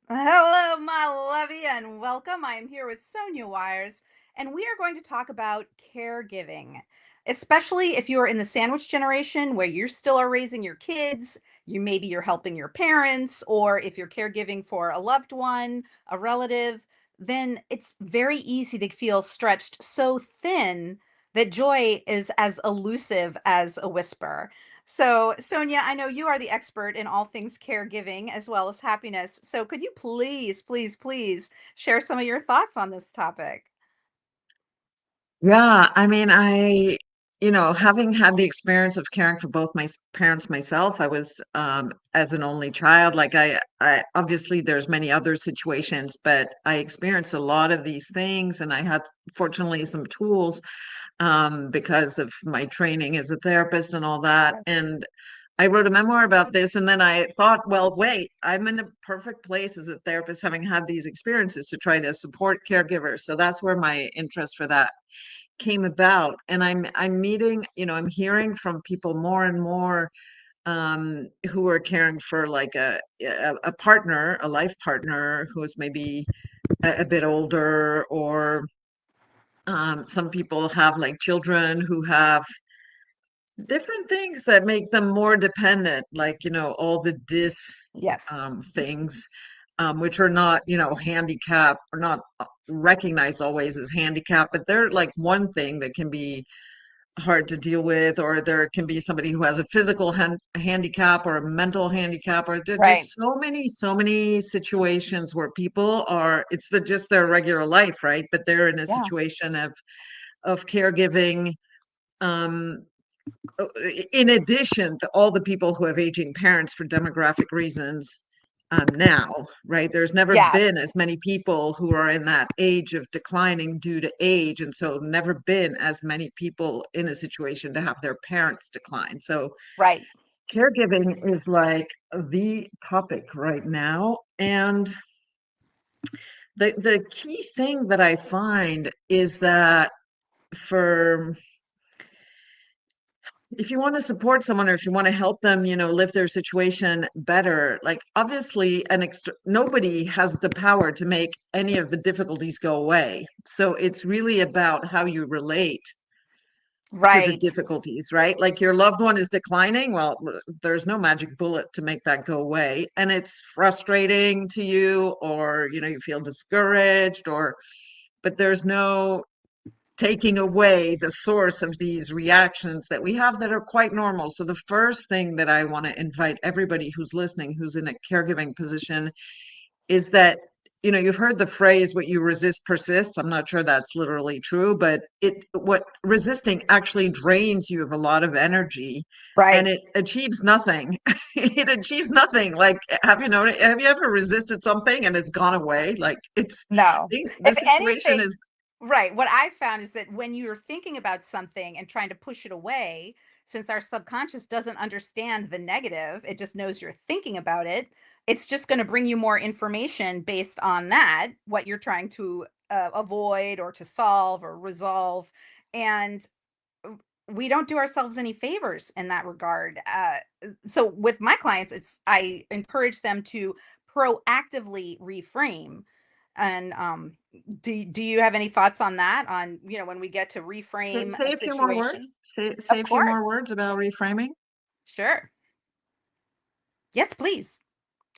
Hello, my lovey, and welcome. I am here with Sonia Weyers, and we are going to talk about caregiving, especially if you're in the sandwich generation where you still are raising your kids. You're helping your parents, or if you're caregiving for a loved one, a relative, then it's very easy to feel stretched so thin that joy is as elusive as a whisper. So, Sonia, I know you are the expert in all things caregiving as well as happiness. So, could you please, please, please share some of your thoughts on this topic? Yeah, I mean, having had the experience of caring for both parents myself, I was as an only child. I obviously there's many other situations, but I experienced a lot of these things, and I had fortunately some tools because of my training as a therapist and all that. Right. And I wrote a memoir about this, and then I thought, well, wait, I'm in a perfect place as a therapist, having had these experiences to try to support caregivers. So that's where my interest for that came about. And I'm meeting, I'm hearing from people more and more who are caring for like a partner, a life partner who is maybe a bit older, or some people have like children who have different things that make them more dependent, like, all the Yes. things, which are not, handicap, or not recognized always as handicap, but they're like one thing that can be hard to deal with, or there can be somebody who has a physical handicap or a mental handicap, or there are Right. just so many situations where people are, it's just their regular life, right? But they're in a Yeah. situation of caregiving, um, in addition to all the people who have aging parents for demographic reasons. Now, right? There's never Yeah. been as many people who are in that age of declining due to age, and so never been as many people in a situation to have their parents decline. So Right. caregiving is like the topic right now. And the key thing that I find is that, for if you want to support someone, or if you want to help them, live their situation better, like obviously nobody has the power to make any of the difficulties go away. So it's really about how you relate to the Right. difficulties, right? Like your loved one is declining. Well, there's no magic bullet to make that go away. And it's frustrating to you, or, you feel discouraged, but there's no taking away the source of these reactions that we have that are quite normal. So the first thing that I want to invite everybody who's listening, who's in a caregiving position, is that, you've heard the phrase, what you resist persists. I'm not sure that's literally true, but what resisting actually drains you of a lot of energy, and Right. it achieves nothing. It achieves nothing. Like, have you ever resisted something and it's gone away? Like, No. the If situation anything, is. right. What I found is that when you're thinking about something and trying to push it away, since our subconscious doesn't understand the negative, it just knows you're thinking about it. It's just going to bring you more information based on that, what you're trying to avoid or to solve or resolve. And we don't do ourselves any favors in that regard. So with my clients, I encourage them to proactively reframe. And do you have any thoughts on that? On when we get to Say, reframe a say a few more words. situation? Say Of a few more course, words about reframing. sure. Yes, please.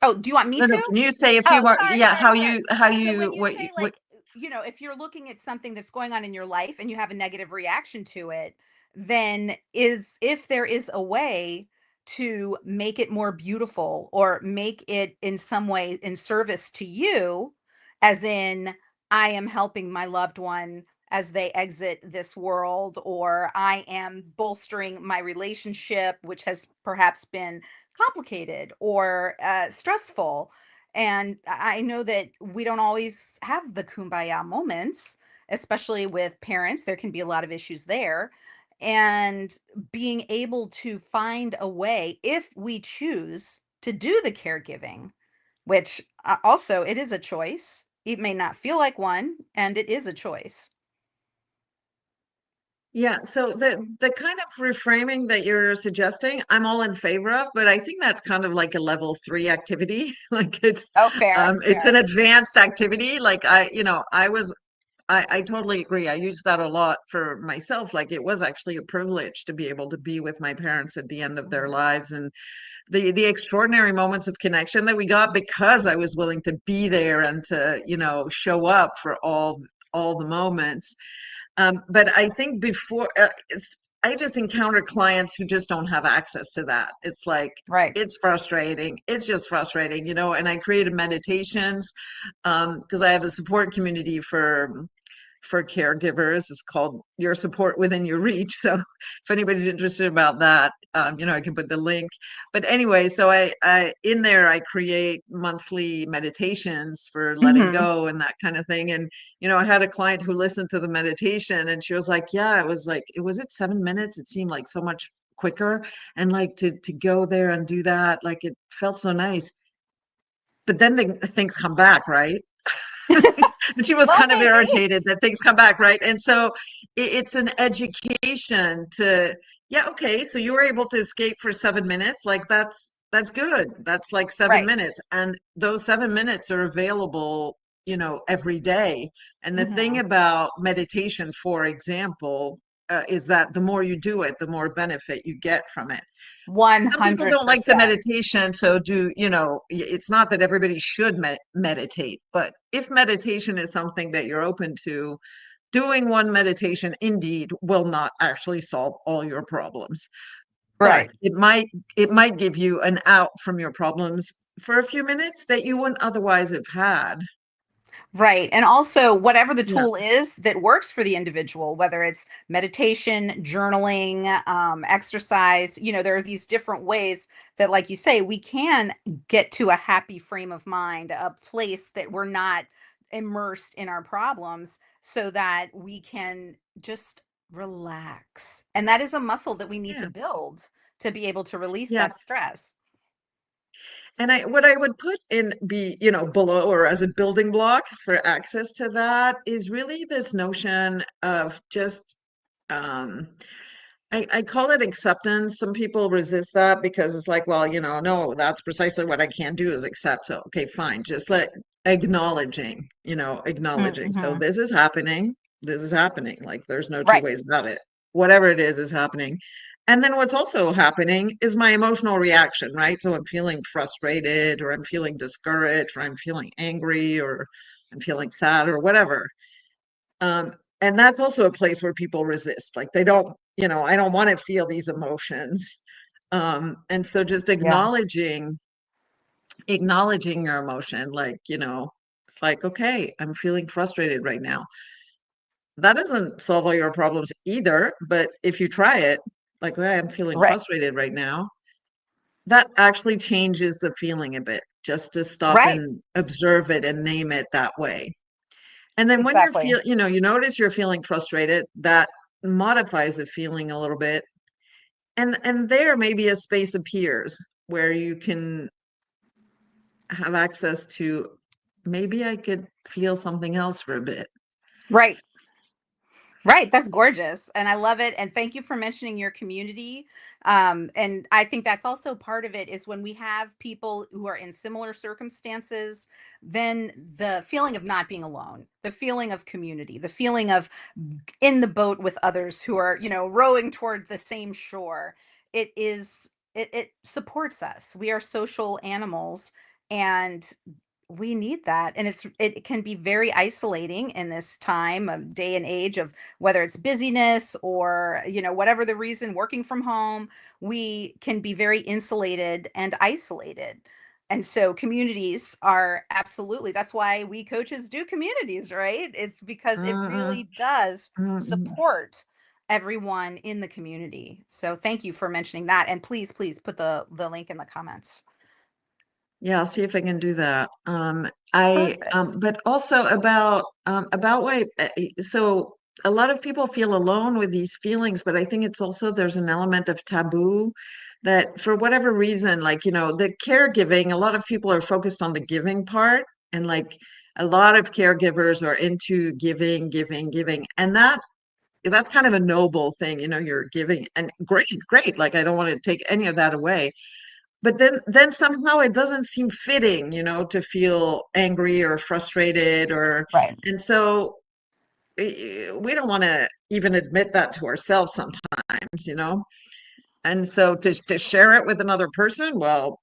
Oh, do you want me No, no. to? Can you say a few Oh, more? sorry, Yeah, sorry, sorry. how So you, when you say what? like, if you're looking at something that's going on in your life and you have a negative reaction to it, then if there is a way to make it more beautiful or make it in some way in service to you, as in I am helping my loved one as they exit this world, or I am bolstering my relationship, which has perhaps been complicated or stressful. And I know that we don't always have the kumbaya moments, especially with parents. There can be a lot of issues there. And being able to find a way, if we choose to do the caregiving, which also it is a choice. It may not feel like one, and it is a choice. Yeah, so the kind of reframing that you're suggesting, I'm all in favor of, but I think that's kind of like a level 3 activity. Like Oh, fair, it's an fair. advanced activity. Like I totally agree. I use that a lot for myself. Like it was actually a privilege to be able to be with my parents at the end of their Mhm. lives, and the extraordinary moments of connection that we got because I was willing to be there and to, show up for all the moments. But I think before I just encounter clients who just don't have access to that. It's like Right. it's frustrating. It's just frustrating, and I created meditations because I have a support community for caregivers. It's called Your Support Within Your Reach. So if anybody's interested about that, I can put the link. But anyway, so I in there I create monthly meditations for letting Hmm. go and that kind of thing. And I had a client who listened to the meditation and she was like, "Yeah, it was it 7 minutes? It seemed like so much quicker, and like to go there and do that, like it felt so nice." But then things come back, right? But she was Well, kind of maybe. irritated that things come back, right? And so it's an education to, yeah, okay, so you were able to escape for 7 minutes. Like that's good. That's like seven Right. minutes. And those 7 minutes are available, every day. And the thing Hmm. about meditation, for example, is that the more you do it, the more benefit you get from it. Some people don't like the 100%. meditation, so it's not that everybody should meditate, but if meditation is something that you're open to, doing one meditation indeed will not actually solve all your problems, but Right. it might give you an out from your problems for a few minutes that you wouldn't otherwise have had. Right. And also, whatever the Yeah. tool is that works for the individual, whether it's meditation, journaling, exercise, there are these different ways that, like you say, we can get to a happy frame of mind, a place that we're not immersed in our problems so that we can just relax. And that is a muscle that we need to Yeah. build to be able to release Yeah. that stress. And what I would put in below or as a building block for access to that is really this notion of just um I call it acceptance. Some people resist that because it's like, well, no, that's precisely what I can't do is accept. So, okay, fine. Just acknowledging. So Hmm. this is happening. This is happening. Like there's no two Right. ways about it. Whatever it is happening. And then what's also happening is my emotional reaction, right? So I'm feeling frustrated or I'm feeling discouraged or I'm feeling angry or I'm feeling sad or whatever. Um, and that's also a place where people resist. Like they don't, I don't want to feel these emotions. And so just Yeah. acknowledging your emotion, like, it's like, okay, I'm feeling frustrated right now. That doesn't solve all your problems either, but if you try it, like, okay, I'm feeling Right. frustrated right now, that actually changes the feeling a bit, just to stop Right. and observe it and name it that way. And then when Exactly. you notice you're feeling frustrated, that modifies the feeling a little bit. And there maybe a space appears where you can have access to, maybe I could feel something else for a bit. Right. Right, that's gorgeous, and I love it, and thank you for mentioning your community, and I think that's also part of it is when we have people who are in similar circumstances, then the feeling of not being alone, the feeling of community, the feeling of in the boat with others who are, rowing toward the same shore, it supports us. We are social animals, and we need that, and it can be very isolating in this time of day and age of whether it's busyness or whatever the reason, working from home, we can be very insulated and isolated. And so communities are absolutely, that's why we coaches do communities, right? It's because it Mm-mm, really does mm-mm. support everyone in the community. So thank you for mentioning that, and please put the link in the comments. Yeah, I'll see if I can do that. I Perfect. but also about why so a lot of people feel alone with these feelings, but I think it's also there's an element of taboo that for whatever reason, like, the caregiving, a lot of people are focused on the giving part, and like a lot of caregivers are into giving, giving, giving, and that that's kind of a noble thing, you're giving, and great, great. Like, I don't want to take any of that away. But then somehow it doesn't seem fitting, to feel angry or frustrated Right. and so we don't want to even admit that to ourselves sometimes. And so to share it with another person, well,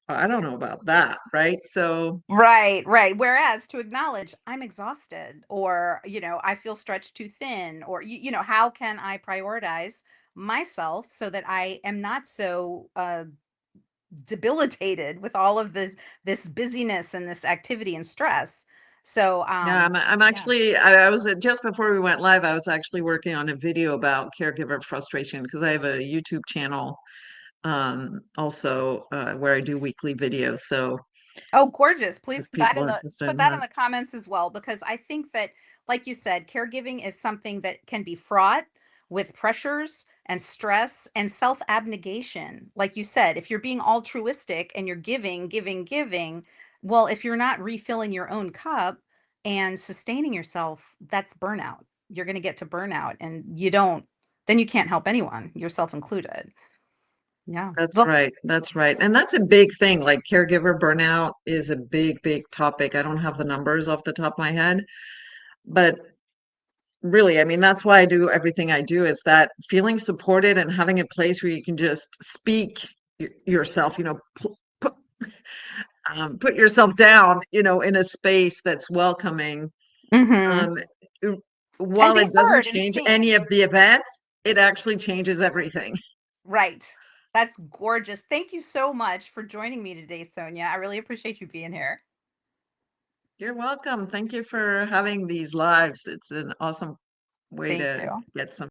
I don't know about that, right? So Right, right. Whereas to acknowledge I'm exhausted or, I feel stretched too thin or, how can I prioritize myself so that I am not so debilitated with all of this busyness and this activity and stress. So, yeah, I'm yeah. actually, I was just before we went live, I was actually working on a video about caregiver frustration because I have a YouTube channel also where I do weekly videos. So Oh, gorgeous. Please if people are interested put in that in that. the comments as well, because I think that, like you said, caregiving is something that can be fraught with pressures and stress and self-abnegation. Like you said, if you're being altruistic and you're giving, giving, giving, well, if you're not refilling your own cup and sustaining yourself, that's burnout. You're going to get to burnout and then you can't help anyone, yourself included. Yeah. That's Well, right. That's right. And that's a big thing. Like caregiver burnout is a big, big topic. I don't have the numbers off the top of my head, but really, I mean, that's why I do everything I do is that feeling supported and having a place where you can just speak yourself, put, put yourself down, in a space that's welcoming. mhm. Um, w- And while be it doesn't heard and change any seen. of the events, it actually changes everything. Right. That's gorgeous. Thank you so much for joining me today, Sonia. I really appreciate you being here. You're welcome. Thank you for having these lives. It's an awesome way Thank to you. get some